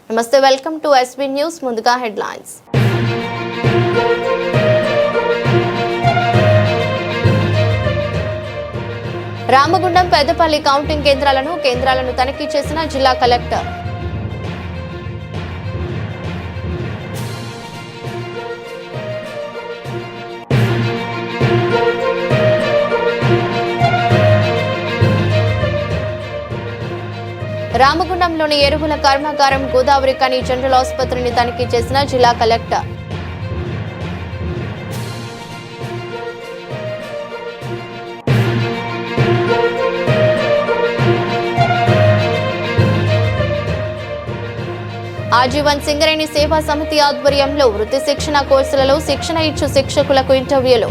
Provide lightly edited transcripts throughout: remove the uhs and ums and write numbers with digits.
నమస్తే, welcome to SB news. ముందుగా headlines. Ramagundam Peddapalli counting కేంద్రాలను తనిఖీ చేసిన జిల్లా కలెక్టర్. రామగుండంలోని ఎరువుల కర్మాగారం, గోదావరి కని జనరల్ ఆసుపత్రిని తనిఖీ చేసిన జిల్లా కలెక్టర్. ఆజీవన్ సింగరేణి సేవా సమితి ఆధ్వర్యంలో వృత్తి శిక్షణ కోర్సులలో శిక్షణ ఇచ్చు శిక్షకులకు ఇంటర్వ్యూలు.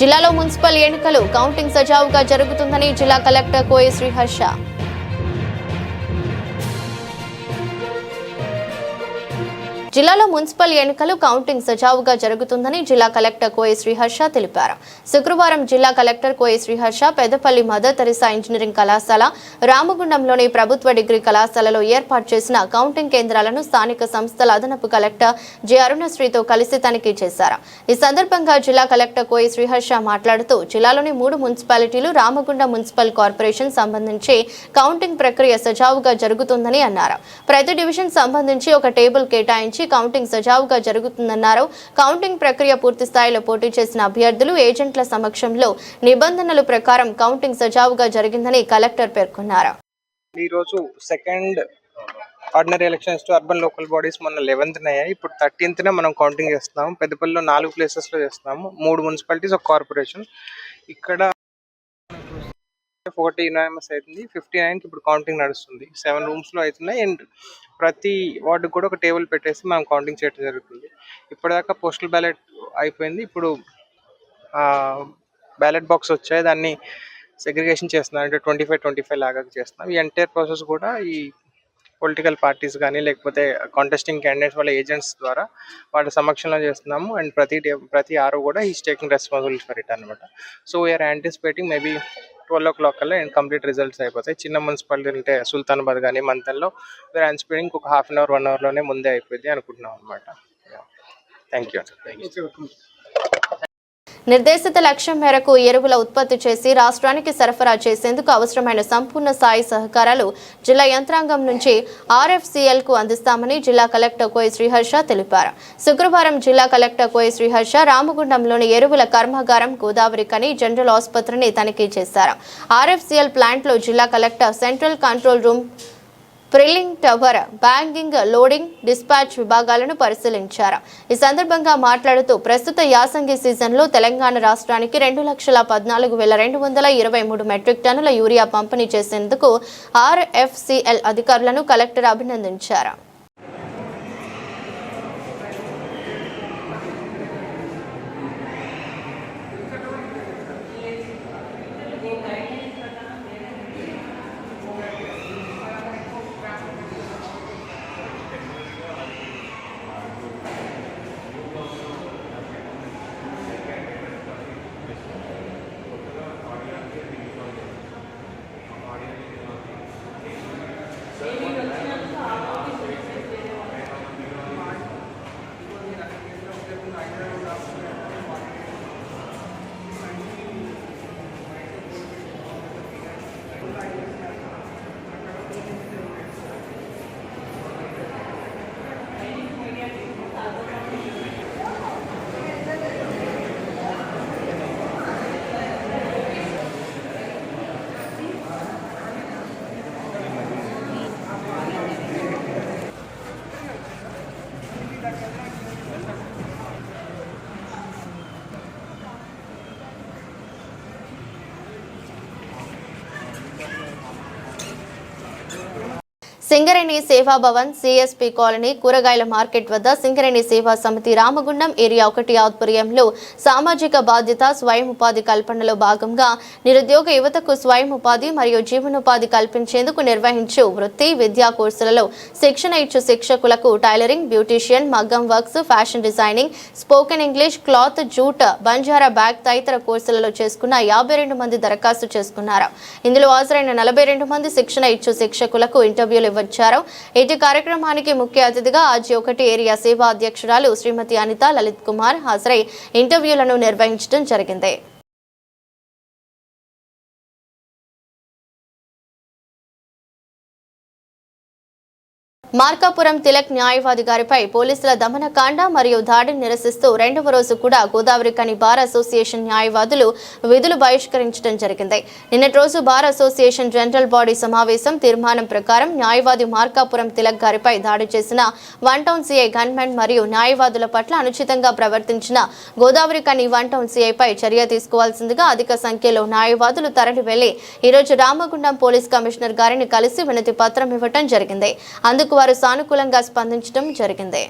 జిల్లాలో మున్సిపల్ ఎన్నికలు కౌంటింగ్ సజావుగా జరుగుతుందని జిల్లా కలెక్టర్ కోయ శ్రీహర్ష. జిల్లాలో మున్సిపల్ ఎన్నికలు కౌంటింగ్ సజావుగా జరుగుతుందని జిల్లా కలెక్టర్ కోయ శ్రీహర్ష తెలిపారు. శుక్రవారం జిల్లా collector Koya Sriharsha Peddapalli Mother Teresa engineering కళాశాల, రామగుండంలోని ప్రభుత్వ డిగ్రీ కళాశాలలో ఏర్పాటు చేసిన కౌంటింగ్ కేంద్రాలను స్థానిక సంస్థల అదనపు కలెక్టర్ జె అరుణశ్రీతో కలిసి తనిఖీ చేశారు. ఈ సందర్భంగా జిల్లా కలెక్టర్ కోయ శ్రీహర్ష మాట్లాడుతూ జిల్లాలోని 3 మున్సిపాలిటీలు, రామగుండం మున్సిపల్ కార్పొరేషన్ సంబంధించి కౌంటింగ్ ప్రక్రియ సజావుగా జరుగుతుందని అన్నారు. ప్రతి డివిజన్ సంబంధించి ఒక టేబుల్ కేటాయించి కౌంటింగ్ సజావుగా జరుగుతుందన్నారు. కౌంటింగ్ ప్రక్రియ పూర్తి స్థాయిలో పోటీ చేసిన అభ్యర్థులు, ఏజెంట్ల సమక్షంలో నిబంధనల ప్రకారం కౌంటింగ్ సజావుగా జరిగిందని కలెక్టర్ పేర్కొన్నారు. ఈ రోజు second ordinary elections to urban local bodies మొన్న 11th అయ్యాయి. ఇప్పుడు 13th మనం కౌంటింగ్ చేస్తున్నాము. పెద్దపల్లిలో 4 ప్లేసెస్ లో చేస్తున్నాము. 3 మున్సిపాలిటీస్, ఒక కార్పొరేషన్. ఇక్కడ ఒకటి యునానిమస్ అవుతుంది. 59కి ఇప్పుడు కౌంటింగ్ నడుస్తుంది. 7 రూమ్స్ లో అవుతున్నాయి. అండ్ ప్రతి వార్డు కూడా ఒక టేబుల్ పెట్టేసి మనం కౌంటింగ్ చేయడం జరుగుతుంది. ఇప్పటిదాకా పోస్టల్ బ్యాలెట్ అయిపోయింది. ఇప్పుడు బ్యాలెట్ బాక్స్ వచ్చాయి. దాన్ని సెగ్రిగేషన్ చేస్తున్నాం. అంటే 25 లాగా చేస్తున్నాం. ఈ ఎంటైర్ ప్రాసెస్ కూడా ఈ పొలిటికల్ పార్టీస్ కానీ లేకపోతే కాంటెస్టింగ్ క్యాండిడేట్స్ వాళ్ళ ఏజెంట్స్ ద్వారా వాళ్ళ సమక్షంలో చేస్తున్నాము. అండ్ ప్రతి ఆరు కూడా is taking responsibility for it అనమాట. So we are anticipating maybe 12 o'clock కల్లా అండ్ కంప్లీట్ రిజల్ట్స్ అయిపోతాయి. చిన్న మున్సిపాలిటీ అంటే సుల్తానాబాద్ కానీ మంతన్లో వీఆర్ యాంటిసిపేటింగ్ ఒక ½ hour 1 hourలోనే ముందే అయిపోయింది అనుకుంటున్నాం అనమాట. Thank you. నిర్దేశిత లక్ష్యం మేరకు ఎరువుల ఉత్పత్తి చేసి రాష్ట్రానికి సరఫరా చేసేందుకు అవసరమైన సంపూర్ణ స్థాయి సహకారాలు జిల్లా యంత్రాంగం నుంచి RFCL కు అందిస్తామని జిల్లా కలెక్టర్ కోయ శ్రీహర్ష తెలిపారు. శుక్రవారం జిల్లా కలెక్టర్ కోయ శ్రీహర్ష రామగుండంలోని ఎరువుల కర్మాగారం, గోదావరి కని జనరల్ ఆసుపత్రిని తనిఖీ చేశారు. RFCL ప్లాంట్లో జిల్లా collector central control room, prilling tower, bagging, loading, dispatch విభాగాలను పరిశీలించారు. ఈ సందర్భంగా మాట్లాడుతూ ప్రస్తుత యాసంగి సీజన్లో తెలంగాణ రాష్ట్రానికి 2,14,223 మెట్రిక్ టన్నుల యూరియా పంపిణీ చేసేందుకు RFCL అధికారులను కలెక్టర్ అభినందించారు. సింగరేణి సింగరేణి సేవా భవన్, సిఎస్పి కాలనీ, కూరగాయల మార్కెట్ వద్ద సింగరేణి సేవా సమితి రామగుండం ఏరియా 1 ఆధ్వర్యంలో సామాజిక బాధ్యత స్వయం ఉపాధి కల్పనలో భాగంగా నిరుద్యోగ యువతకు స్వయం ఉపాధి మరియు జీవనోపాధి కల్పించేందుకు నిర్వహించు వృత్తి విద్యా కోర్సులలో శిక్షణ ఇచ్చు శిక్షకులకు టైలరింగ్, బ్యూటీషియన్, మగ్గం works, fashion designing, spoken English, cloth, jute, Banjara bag తదితర కోర్సులలో చేసుకున్న 52 మంది దరఖాస్తు చేసుకున్నారు. ఇందులో హాజరైన 42 మంది శిక్షణ ఇచ్చు శిక్షకులకు ఇంటర్వ్యూలు ఇవ్వచ్చారు. ఇటు కార్యక్రమానికి ముఖ్య అతిథిగా ఆర్జీ 1 ఏరియా సేవా అధ్యక్షురాలు శ్రీమతి అనిత లలిత్ కుమార్ హాజరై ఇంటర్వ్యూలను నిర్వహించడం జరిగింది. మార్కాపురం తిలక్ న్యాయవాది గారిపై పోలీసుల దమనకాండ మరియు దాడిని నిరసిస్తూ 2వ రోజు కూడా గోదావరి ఖని బార్ అసోసియేషన్ న్యాయవాదులు విధులు బహిష్కరించడం జరిగింది. నిన్నటి రోజు బార్ అసోసియేషన్ జనరల్ బాడీ సమావేశం తీర్మానం ప్రకారం న్యాయవాది మార్కాపురం తిలక్ గారిపై దాడి చేసిన 1 టౌన్ సిఐ గన్మెన్ మరియు న్యాయవాదుల పట్ల అనుచితంగా ప్రవర్తించిన గోదావరి ఖని 1 టౌన్ సిఐపై చర్య తీసుకోవాల్సిందిగా అధిక సంఖ్యలో న్యాయవాదులు తరలి వెళ్లి ఈరోజు రామగుండం పోలీస్ కమిషనర్ గారిని కలిసి వినతి పత్రం ఇవ్వడం జరిగింది. అందుకు వారు సానుకూలంగా స్పందించడం జరిగింది.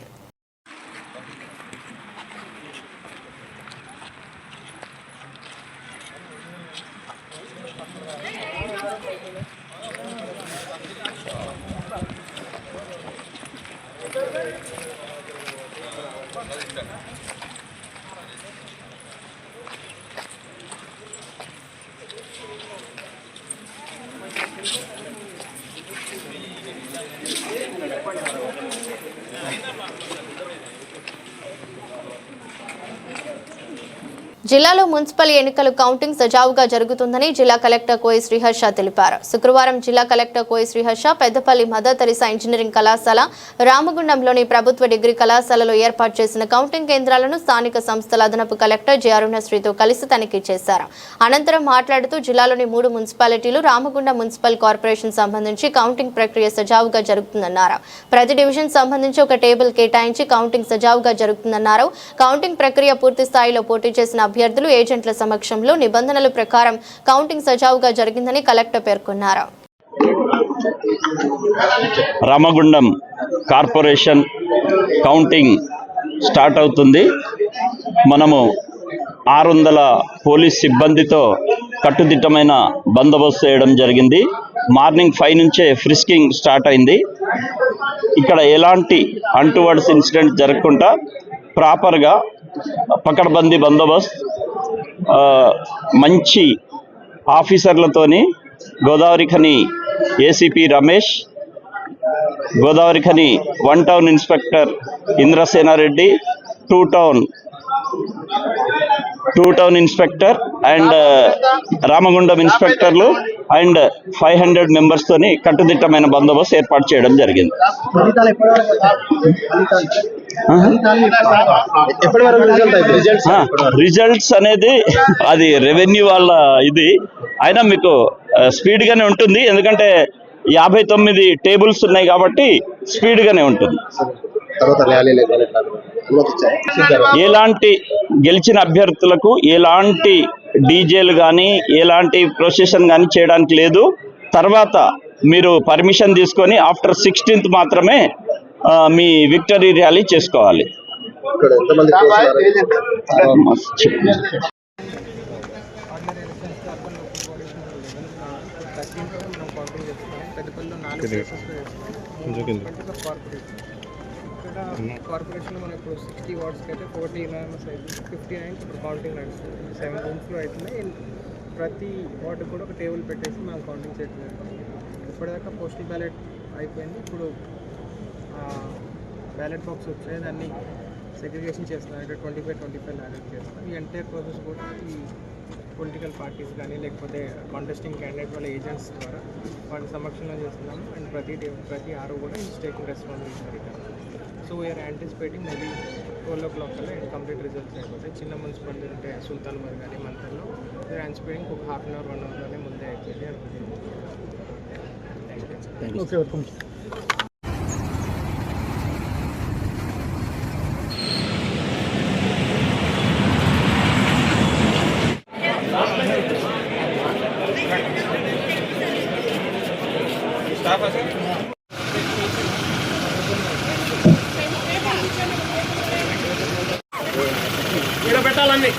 జిల్లాలో మున్సిపల్ ఎన్నికల కౌంటింగ్ సజావుగా జరుగుతుందని జిల్లా కలెక్టర్ కోయ శ్రీహర్ష తెలిపారు. శుక్రవారం జిల్లా collector Koya Sriharsha Peddapalli Mother Teresa engineering కళాశాల, రామగుండంలోని ప్రభుత్వ డిగ్రీ కళాశాలలో ఏర్పాటు చేసిన కౌంటింగ్ కేంద్రాలను స్థానిక సంస్థల అదనపు కలెక్టర్ జె అరుణశ్రీతో కలిసి తనిఖీ చేశారు. అనంతరం మాట్లాడుతూ జిల్లాలోని 3 మున్సిపాలిటీలు, రామగుండం మున్సిపల్ కార్పొరేషన్ సంబంధించి కౌంటింగ్ ప్రక్రియ సజావుగా జరుగుతుందన్నారు. ప్రతి డివిజన్ సంబంధించి ఒక టేబుల్ కేటాయించి కౌంటింగ్ సజావుగా జరుగుతుందన్నారు. కౌంటింగ్ ప్రక్రియ పూర్తి స్థాయిలో పోటీ చేసిన అభ్యర్థులు, ఏజెంట్ల సమక్షంలో నిబంధనల ప్రకారం కౌంటింగ్ సజావుగా జరిగిందని కలెక్టర్ పేర్కొన్నారు. రామగుండం కార్పొరేషన్ కౌంటింగ్ స్టార్ట్ అవుతుంది. మనము 600 పోలీస్ సిబ్బందితో కట్టుదిట్టమైన బందోబస్తు చేయడం జరిగింది. మార్నింగ్ 5 నుంచే ఫ్రిస్కింగ్ స్టార్ట్ అయింది. ఇక్కడ ఎలాంటి అన్టువర్డ్స్ ఇన్సిడెంట్ జరగకుండా ప్రాపర్గా పకడ్బందీ బందోబస్తు మంచి ఆఫీసర్లతోని Godavarikhani ACP Ramesh, Godavarikhani 1 town inspector Indrasena Reddy, 2 town inspector and Ramagundam ఇన్స్పెక్టర్లు అండ్ 500 మెంబర్స్ తోని కట్టుదిట్టమైన బందోబస్తు ఏర్పాటు చేయడం జరిగింది. రిజల్ట్స్ అనేది అది రెవెన్యూ వాళ్ళ ఇది అయినా మీకు స్పీడ్ గానే ఉంటుంది. ఎందుకంటే 59 టేబుల్స్ ఉన్నాయి కాబట్టి స్పీడ్ గానే ఉంటుంది. ఎలాంటి గెలిచిన అభ్యర్థులకు ఎలాంటి డీజేలు కానీ ఎలాంటి ప్రొసెషన్ కానీ చేయడానికి లేదు. తర్వాత మీరు పర్మిషన్ తీసుకొని ఆఫ్టర్ 16th మాత్రమే మీ విక్టరీ ర్యాలీ చేసుకోవాలి. కార్పొరేషన్ మనకు 60 వార్డ్స్కి అయితే 40 యూనానిమస్ అవుతుంది, 59 ఇప్పుడు కౌంటింగ్ నడుస్తుంది. 7 రూమ్స్లో అవుతున్నాయి. ప్రతి వార్డు కూడా ఒక టేబుల్ పెట్టేసి మనం కౌంటింగ్ చేయట్లేదు. ఇప్పటిదాకా పోస్టల్ బ్యాలెట్ అయిపోయింది. ఇప్పుడు బ్యాలెట్ బాక్స్ వచ్చాయి, దాన్ని సెగ్రిగేషన్ చేస్తున్నాం. అంటే 25 లాగా చేస్తున్నాం. ఈ ఎంటైర్ ప్రాసెస్ కూడా ఈ పొలిటికల్ పార్టీస్ కానీ లేకపోతే కాంటెస్టింగ్ క్యాండిడేట్ వాళ్ళ ఏజెంట్స్ ద్వారా వాళ్ళ సమక్షంలో చేస్తున్నాము. అండ్ ప్రతి ఆరు కూడా ఈ staking responsibility. So we are anticipating maybe 12 o'clock కల్లా కంప్లీట్ రిజల్ట్స్ అయిపోతాయి. చిన్న మున్సిపాలిటీ ఉంటే సుల్తాన్పూర్ కానీ మంతల్లో వీఆర్ యాంటిసిపేటింగ్ ఒక ½ hour 1 hourలోనే ముందే అయిపోయింది అనుకుంటున్నాను. Thank you. పథకాలన్నీ.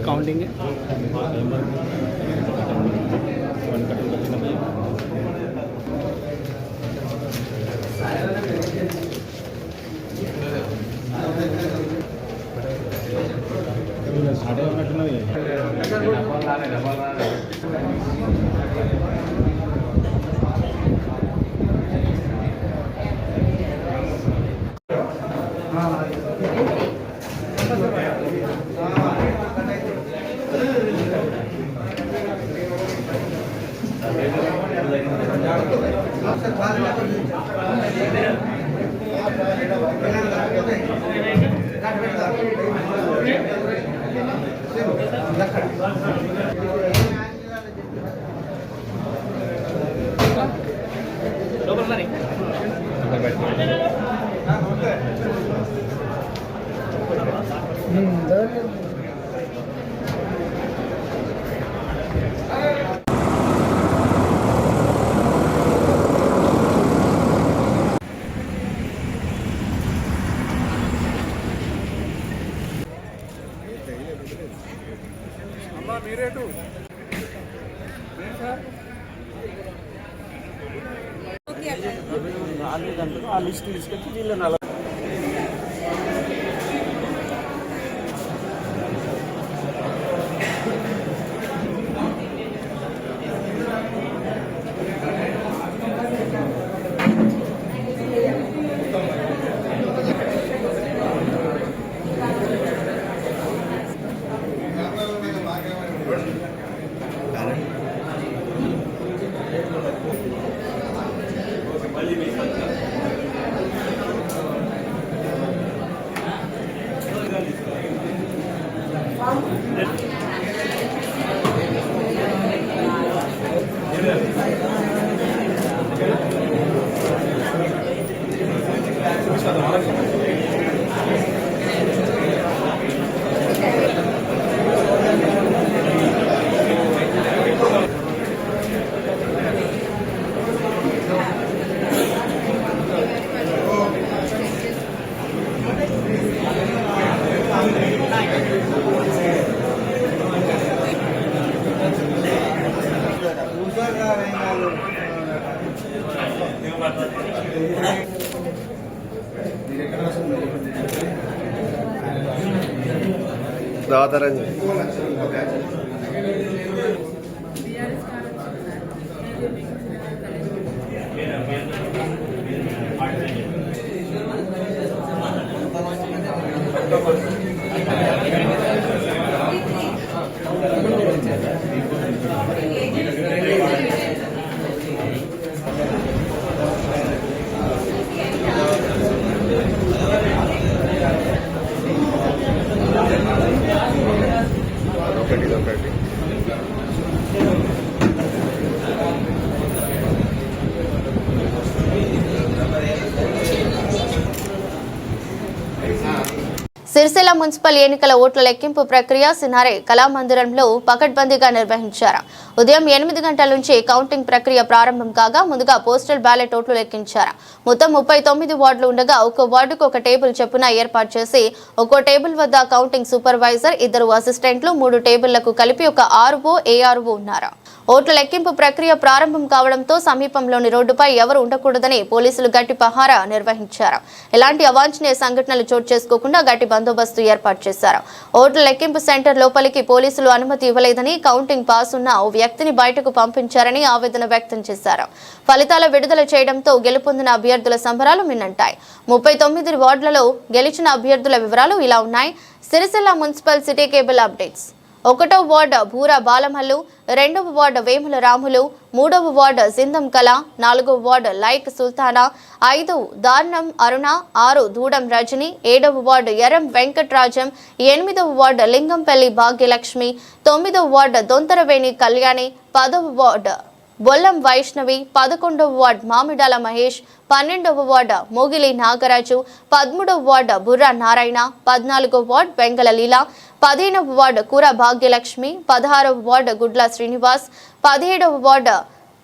కౌంటింగ్ ఆ లిస్ట్ తీసుకొచ్చి వీళ్ళని అలా దాదరంజ సిరిసిల్ల మున్సిపల్ ఎన్నికల ఓట్ల లెక్కింపు ప్రక్రియ సినారే కళామందిరంలో పకడ్బందీగా నిర్వహించారు. ఉదయం 8 గంటల నుంచి కౌంటింగ్ ప్రక్రియ ప్రారంభం కాగా ముందుగా పోస్టల్ బ్యాలెట్ ఓట్లు లెక్కించారు. మొత్తం 39 వార్డులు ఉండగా ఒక్కో వార్డుకు ఒక టేబుల్ చొప్పున ఏర్పాటు చేసి ఒక్కో టేబుల్ వద్ద కౌంటింగ్ సూపర్వైజర్, 2 అసిస్టెంట్లు, 3 టేబుళ్లకు కలిపి ఒక ఆర్ఓ, ఏఆర్ఓ ఉన్నారు. ఓట్ల లెక్కింపు ప్రక్రియ ప్రారంభం కావడంతో సమీపంలోని రోడ్డుపై ఎవరు ఉండకూడదని పోలీసులు గట్టి పహారా నిర్వహించారు. ఎలాంటి అవాంఛనీయ సంఘటనలు చోటు చేసుకోకుండా గట్టి బందోబస్తు ఏర్పాటు చేశారు. ఓట్ల లెక్కింపు సెంటర్ లోపలికి పోలీసులు అనుమతి ఇవ్వలేదని, కౌంటింగ్ పాస్ ఉన్న ఓ వ్యక్తిని బయటకు పంపించారని ఆవేదన వ్యక్తం చేశారు. ఫలితాల విడుదల చేయడంతో గెలుపొందిన అభ్యర్థుల సంబరాలు మిన్నంటాయి. 39 వార్డులలో గెలిచిన అభ్యర్థుల వివరాలు ఇలా ఉన్నాయి. Sircilla municipal city cable updates. 1వ వార్డు బూరా బాలమల్లు, 2వ వార్డు వేముల రాములు, 3వ వార్డు జిందం కళ, 4వ వార్డు లైక్ సుల్తానా, 5 దారుణం అరుణ, 6 దూడం రజని, 7వ వార్డు ఎరం వెంకట్రాజం, 8వ వార్డు లింగంపల్లి భాగ్యలక్ష్మి, 9వ వార్డు దొంతరవేణి కళ్యాణి, 10వ వార్డు బొల్లం వైష్ణవి, 11వ వార్డు మామిడాల మహేష్, 12వ వార్డు మోగిలి నాగరాజు, 13వ వార్డు బుర్రా నారాయణ, 14వ వార్డు వెంగళ లీల, 15వ వార్డు కూర భాగ్యలక్ష్మి, 16వ వార్డు గుడ్ల శ్రీనివాస్, 17వ వార్డు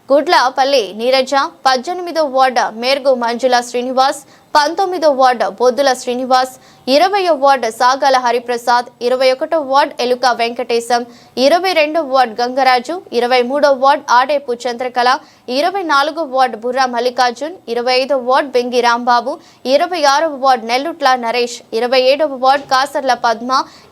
గుడ్లపల్లి నీరజ, 18వ వార్డు మేర్గు మంజుల శ్రీనివాస్, 19వ వార్డు బొద్దుల శ్రీనివాస్, 20వ వార్డు సాగల హరిప్రసాద్, 21వ వార్డు ఎలుక వెంకటేశం, 22వ వార్డు గంగరాజు, 23వ వార్డు ఆడేపు చంద్రకళ, 24వ వార్డు బుర్రా మల్లికార్జున్, 25వ వార్డు బెంగి రాంబాబు, 26వ వార్డు నెల్లుట్ల నరేష్, 27వ వార్డు కాసర్ల పద్మ,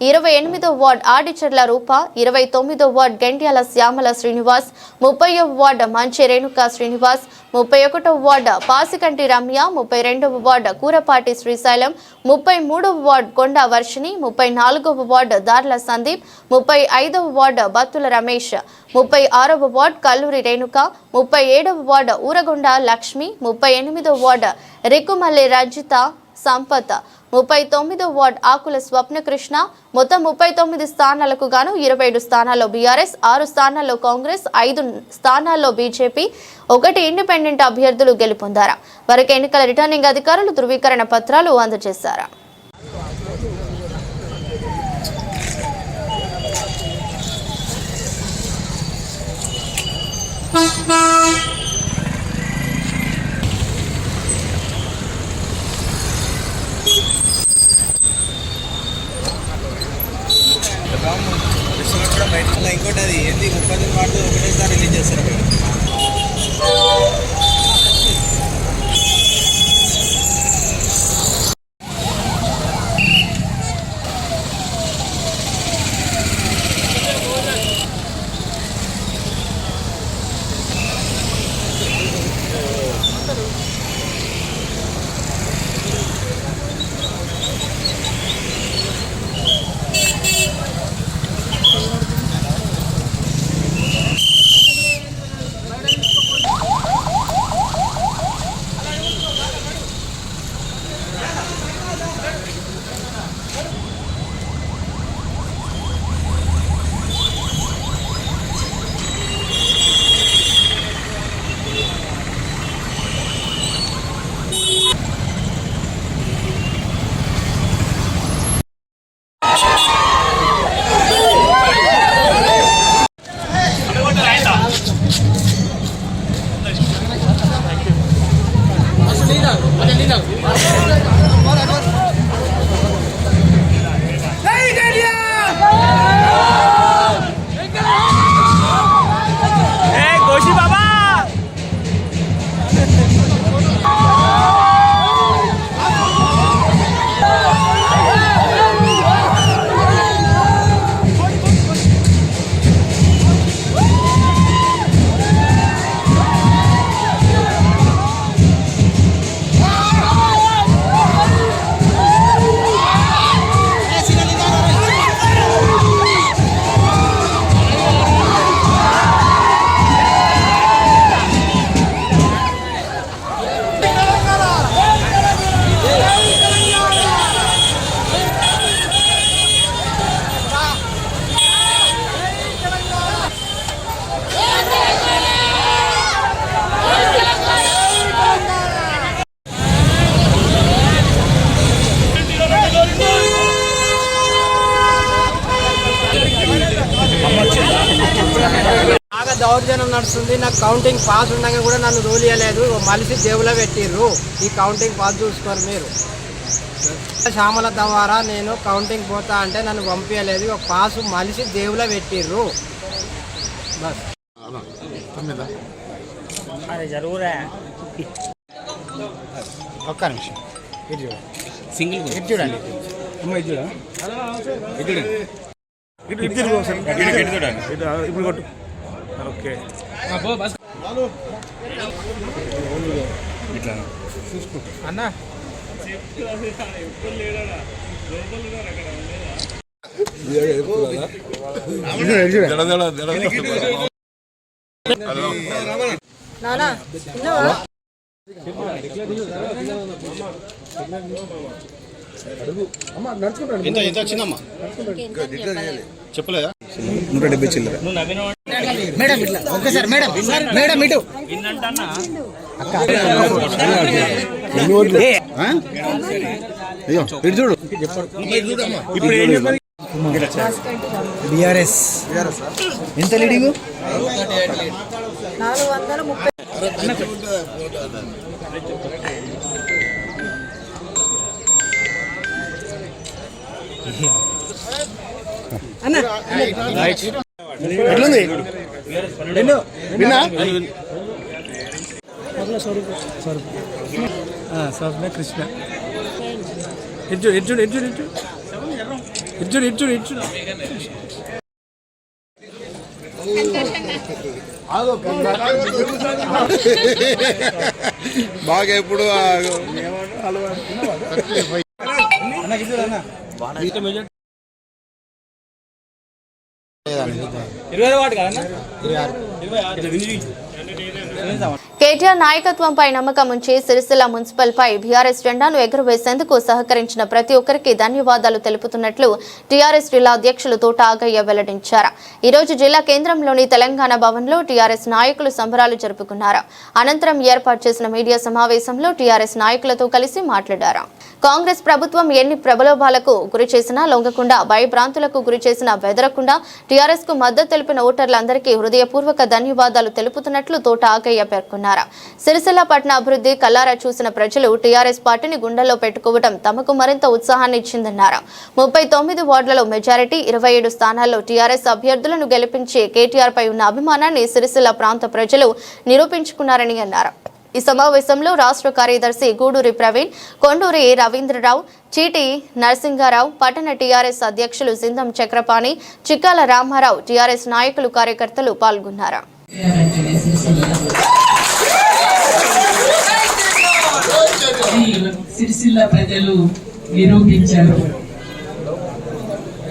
28వ వార్డు ఆడిచర్ల రూప, 29వ వార్డు గెండ్యాల శ్యామల శ్రీనివాస్, 30వ వార్డు మంచి రేణుకా శ్రీనివాస్, 31వ వార్డు పాసికంటి రమ్య, 32వ వార్డు కూరపాటి శ్రీశైలం, 33వ వార్డు కొండ వర్షిని, 34వ వార్డు దార్ల సందీప్, 35వ వార్డు బత్తుల రమేష్, 36వ వార్డు కల్లూరి రేణుక, 37వ వార్డు ఊరగొండ లక్ష్మి, 38వ వార్డు రిక్కుమల్లి రంజిత సంపత్, 39వ వార్డు ఆకుల స్వప్నకృష్ణ. మొత్తం 39 స్థానాలకు గాను 27 స్థానాల్లో బీఆర్ఎస్, 6 స్థానాల్లో కాంగ్రెస్, 5 స్థానాల్లో బీజేపీ, 1 ఇండిపెండెంట్ అభ్యర్థులు గెలుపొందారు. వారికి ఎన్నికల రిటర్నింగ్ అధికారులు ధృవీకరణ పత్రాలు అందజేశారు. ఇంకోటి అది ఏంది 30 వార్డు ఒకటేసారి రిలీజ్ చేస్తారు అక్కడ. దౌర్జన్యం నడుస్తుంది. నాకు కౌంటింగ్ పాస్ ఉండగా కూడా నన్ను రూలియలేదు. మలిసి జేబులో పెట్టిర్రు. ఈ కౌంటింగ్ పాస్ చూసుకోరు మీరు. శ్యామల ద్వారా నేను కౌంటింగ్ పోతా అంటే నన్ను పంపించలేదు. ఒక పాసు మలిసి జేబులో పెట్టిర్రు. బస్ ఒక్క నిమిషం ఇది చూడండి. సింగిల్ ఇది చూడండి. అమ్మ ఇది చూడ ఇది చూడండి. ఇప్పుడు కొట్టు. ఓకే ఇట్లా అన్నా ఎంత వచ్చిందమ్మా చెప్పలేదా? 170 చిల్లర. మేడం ఇట్లా ఒక్కసారి మేడం మేడం ఇటు అయ్యో ఇటు చూడు. బీఆర్ఎస్ ఎంత లీడింగ్? 430. ఎట్లుంది కృష్ణ ఇటు ఇటు ఇటు ఇటు ఇటు ఇటు ఇటు బాగా ఎప్పుడు కేటీఆర్ నాయకత్వంపై నమ్మకం ఉంచి సిరిసిల్ల మున్సిపల్ పై బీఆర్ఎస్ జెండాను ఎగురవేసేందుకు సహకరించిన ప్రతి ఒక్కరికి ధన్యవాదాలు తెలుపుతున్నట్లు టీఆర్ఎస్ జిల్లా అధ్యక్షులు తోట ఆగయ్య వెల్లడించారు. ఈ రోజు జిల్లా కేంద్రంలోని తెలంగాణ భవన్లో టీఆర్ఎస్ నాయకులు సంబరాలు జరుపుకున్నారు. అనంతరం ఏర్పాటు చేసిన మీడియా సమావేశంలో టీఆర్ఎస్ నాయకులతో కలిసి మాట్లాడారు. కాంగ్రెస్ ప్రభుత్వం ఎన్ని ప్రలోభాలకు గురి చేసినా లొంగకుండా, భయభ్రాంతులకు గురి చేసినా బెదరకుండా టీఆర్ఎస్ కు మద్దతు తెలిపిన ఓటర్లందరికీ హృదయపూర్వక ధన్యవాదాలు తెలుపుతున్నట్లు తోట ఆగయ్య పేర్కొన్నారు. సిరిసిల్ల పట్టణ అభివృద్ధి కల్లారా చూసిన ప్రజలు టీఆర్ఎస్ పార్టీని గుండెల్లో పెట్టుకోవడం తమకు మరింత ఉత్సాహాన్ని ఇచ్చిందన్నారు. 39 వార్డులలో మెజారిటీ, 27 స్థానాల్లో టీఆర్ఎస్ అభ్యర్థులను గెలిపించి కేటీఆర్ పై ఉన్న అభిమానాన్ని సిరిసిల్ల ప్రాంత ప్రజలు నిరూపించుకున్నారని అన్నారు. ఈ సమావేశంలో రాష్ట్ర కార్యదర్శి గూడూరి ప్రవీణ్, కొండూరి రవీంద్రరావు, చీటి నరసింగారావు, పట్టణ టీఆర్ఎస్ అధ్యక్షులు సింధం చక్రపాణి, చిక్కాల రామారావు, టీఆర్ఎస్ నాయకులు, కార్యకర్తలు పాల్గొన్నారు. సిరిసిల్ల ప్రజలు నిరూపించారు.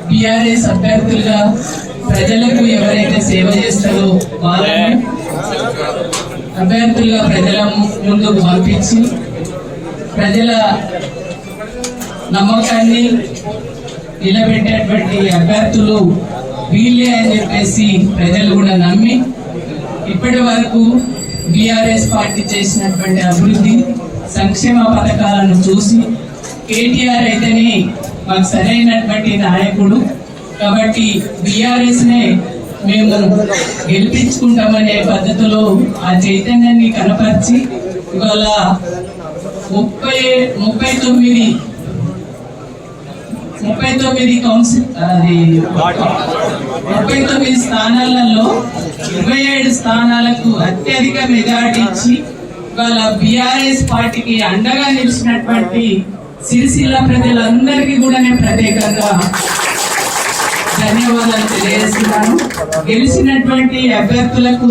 టీఆర్ఎస్ అభ్యర్థులుగా ప్రజలకు ఎవరైతే సేవ చేస్తారో వాళ్ళని అభ్యర్థులుగా ప్రజల ముందుకు పంపించి ప్రజల నమ్మకాన్ని నిలబెట్టేటువంటి అభ్యర్థులు వీళ్ళే అని చెప్పేసి ప్రజలు కూడా నమ్మి ఇప్పటి వరకు బీఆర్ఎస్ పార్టీ చేసినటువంటి అభివృద్ధి సంక్షేమ పథకాలను చూసి కేటీఆర్ అయితేనే మాకు సరైనటువంటి నాయకుడు కాబట్టి బీఆర్ఎస్ నే మేము గెలిపించుకుంటామనే పద్ధతిలో ఆ చైతన్యాన్ని కనపరిచి ఇవాళ 39 కౌన్సిల్ 39 స్థానాలలో 27 స్థానాలకు అత్యధిక మెజారిటీ ఇచ్చి ఇవాళ బీఆర్ఎస్ పార్టీకి అండగా నిలిచినటువంటి సిరిసిల్ల ప్రజలందరికీ కూడా నేను ప్రత్యేకంగా ధన్యవాదాలు తెలియజేస్తున్నాను. గెలిచినటువంటి అభ్యర్థులకు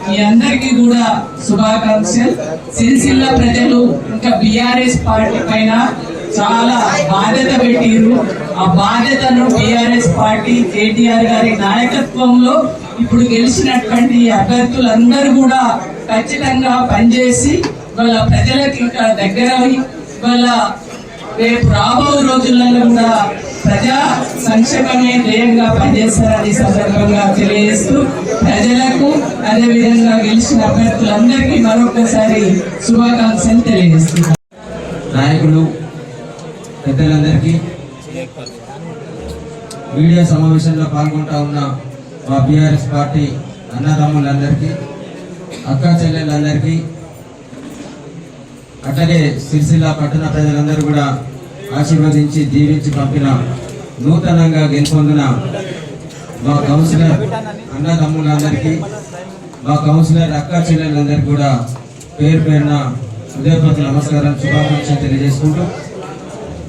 మీ అందరికీ కూడా శుభాకాంక్షలు. సిరిసిల్ల ప్రజలు ఇంకా బీఆర్ఎస్ పార్టీ పైన చాలా బాధ్యత పెట్టిరు. ఆ బాధ్యతను బీఆర్ఎస్ పార్టీ కేటీఆర్ గారి నాయకత్వంలో ఇప్పుడు గెలిచినటువంటి అభ్యర్థులందరూ కూడా ఖచ్చితంగా పనిచేసి వాళ్ళ ప్రజలకు ఇంకా దగ్గర వాళ్ళ రేపు రాబో రోజులలో కూడా ప్రజా సంక్షేమమే ధ్యేయంగా పనిచేస్తారని సందర్భంగా తెలియజేస్తూ ప్రజలకు అదేవిధంగా గెలిచిన అభ్యర్థులందరికీ మరొకసారి శుభాకాంక్షలు తెలియజేస్తున్నారు. నాయకులు పెద్దలందరికీ, మీడియా సమావేశంలో పాల్గొంటా ఉన్న మా బీఆర్ఎస్ పార్టీ అన్నదమ్ములందరికీ, అక్క చెల్లెళ్ళందరికీ, అట్లాగే సిరిసిల్ల పట్టణ ప్రజలందరూ కూడా ఆశీర్వదించి దీవించి పంపిన నూతనంగా గెలుపొందిన మా కౌన్సిలర్ అన్నదమ్ములందరికీ, మా కౌన్సిలర్ అక్క చెల్లెలందరికీ కూడా పేరు పేరున హృదయపూర్వక నమస్కారం, శుభాకాంక్షలు తెలియజేసుకుంటూ,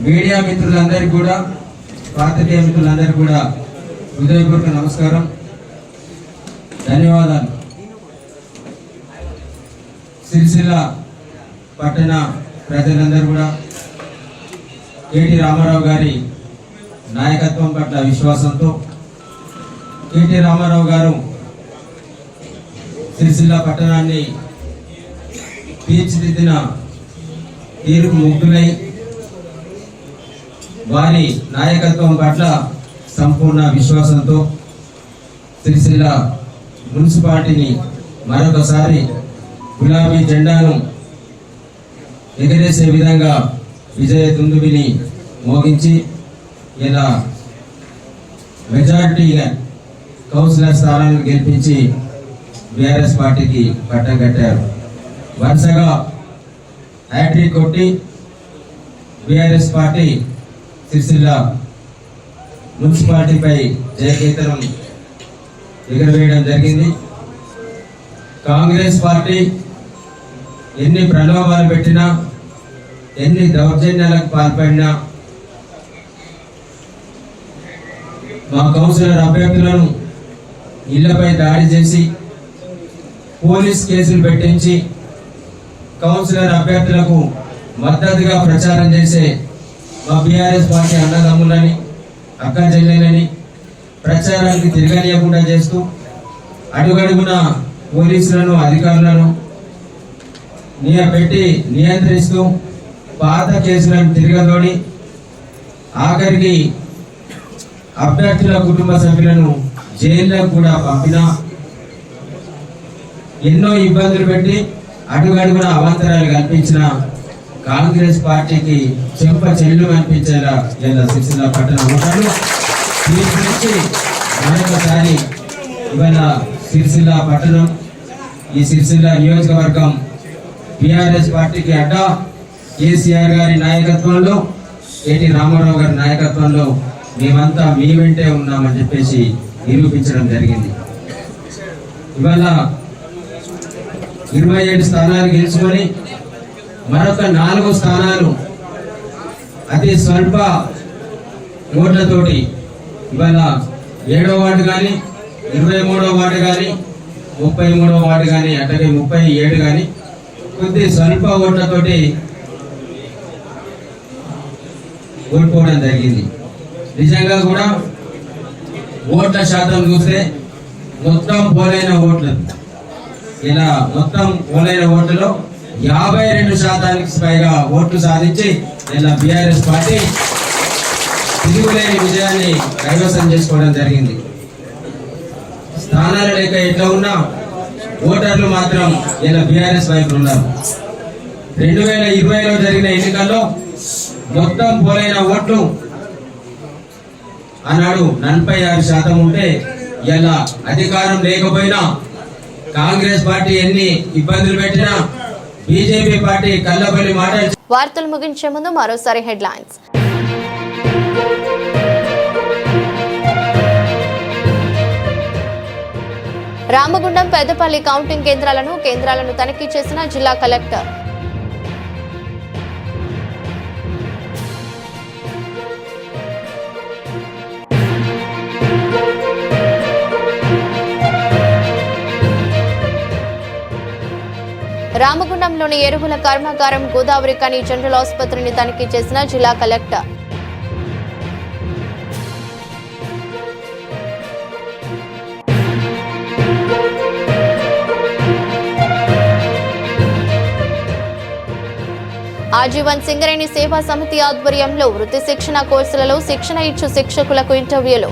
మీడియా మిత్రులందరికీ కూడా, పాత్రికేయ మిత్రులందరికీ కూడా హృదయపూర్వక నమస్కారం, ధన్యవాదాలు. సిరిసిల్ల పట్టణ ప్రజలందరూ కూడా కేటీ రామారావు గారి నాయకత్వం పట్ల విశ్వాసంతో, కేటీ రామారావు గారు సిరిసిల్ల పట్టణాన్ని తీర్చిదిద్దిన తీరుకు ముగ్ధులై వారి నాయకత్వం పట్ల సంపూర్ణ విశ్వాసంతో సిరిసిల్ల మున్సిపాలిటీని మరొకసారి గులాబీ జెండాను ఎగరేసే విధంగా విజయ దుందుబిని మోగించి ఇలా మెజారిటీగా కౌన్సిలర్ స్థానాలను గెలిపించి బీఆర్ఎస్ పార్టీకి పట్టం కట్టారు. వరుసగా హ్యాట్రిక్ కొట్టి బీఆర్ఎస్ పార్టీ సిరిసిల్ల మున్సిపాలిటీపై జయకేతనం ఎగురవేయడం జరిగింది. కాంగ్రెస్ పార్టీ ఎన్ని ప్రలోభాలు పెట్టినా, ఎన్ని దౌర్జన్యాలకు పాల్పడినా మా కౌన్సిలర్ అభ్యర్థులను ఇళ్లపై దాడి చేసి పోలీస్ కేసులు పెట్టించి కౌన్సిలర్ అభ్యర్థులకు మద్దతుగా ప్రచారం చేసే మా బీఆర్ఎస్ పార్టీ అన్నదమ్ములని, అక్క చెల్లెలని ప్రచారానికి తిరగనీయకుండా చేస్తూ అడుగడుగున పోలీసులను, అధికారులను పెట్టి నియంత్రిస్తూ పాత కేసులను తిరగదోడి ఆఖరికి అభ్యర్థుల కుటుంబ సభ్యులను జైల్లోకి కూడా పంపిన, ఎన్నో ఇబ్బందులు పెట్టి అడుగడుగున అవాంతరాలు కల్పించిన కాంగ్రెస్ పార్టీకి చెంప చెల్లు అనిపించేలా ఇలా సిరిసిల్ల పట్టణ ఓటర్లు తీర్చి మరొకసారి ఇవాళ సిరిసిల్ల పట్టణం, ఈ సిరిసిల్ల నియోజకవర్గం బీఆర్ఎస్ పార్టీకి అడ్డా కేసీఆర్ గారి నాయకత్వంలో, కేటీ రామారావు గారి నాయకత్వంలో మేమంతా మీ వెంటే ఉన్నామని చెప్పేసి నిరూపించడం జరిగింది. ఇవాళ 27 స్థానాలు గెలుచుకొని మరొక 4 స్థానాలు అతి స్వల్ప ఓట్లతోటి ఇవాళ 7వ వార్డు కానీ, 23వ వార్డు కానీ, 33వ వార్డు కానీ, అట్లాగే 37 కానీ కొద్ది స్వల్ప ఓట్లతోటి ఓడిపోవడం జరిగింది. నిజంగా కూడా ఓట్ల శాతం చూస్తే మొత్తం పోలైన ఓట్లు, ఇలా మొత్తం పోలైన ఓట్లలో 52% పైగా ఓట్లు సాధించి ఇలా బీఆర్ఎస్ పార్టీ తిరుగులేని విజయాన్ని కైవసం చేసుకోవడం జరిగింది. స్థానాలు లేక ఎట్లా ఉన్నా ఓటర్లు మాత్రం ఇలా బీఆర్ఎస్ వైపు ఉన్నారు. 2020లో జరిగిన ఎన్నికల్లో మొత్తం పోలైన ఓట్లు ఆనాడు 46% ఉంటే ఇలా అధికారం లేకపోయినా కాంగ్రెస్ పార్టీ ఎన్ని ఇబ్బందులు పెట్టినా బీజేపీ పార్టీ కల్లబల్లి మాటలు. వార్తలు ముగించే ముందు మరోసారి హెడ్లైన్స్. రామగుండం పెద్దపల్లి కౌంటింగ్ కేంద్రాలను తనిఖీ చేసిన జిల్లా కలెక్టర్. రామగుండంలోని ఎరువుల కర్మాగారం, గోదావరి కని జనరల్ ఆసుపత్రిని తనిఖీ చేసిన జిల్లా కలెక్టర్. ఆజీవన్ సింగరేణి సేవా సమితి ఆధ్వర్యంలో వృత్తి శిక్షణ కోర్సులలో శిక్షణ ఇచ్చు శిక్షకులకు ఇంటర్వ్యూలు.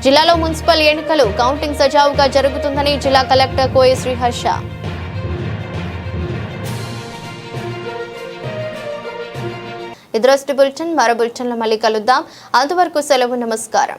జిల్లాలో మున్సిపల్ ఎన్నికలు కౌంటింగ్ సజావుగా జరుగుతుందని జిల్లా కలెక్టర్ కోయ శ్రీహర్ష. ఇదరొస్టి బులెటిన్ మరో బులెటిన్లో మళ్ళీ కలుద్దాం. అంతవరకు సెలవు. నమస్కారం.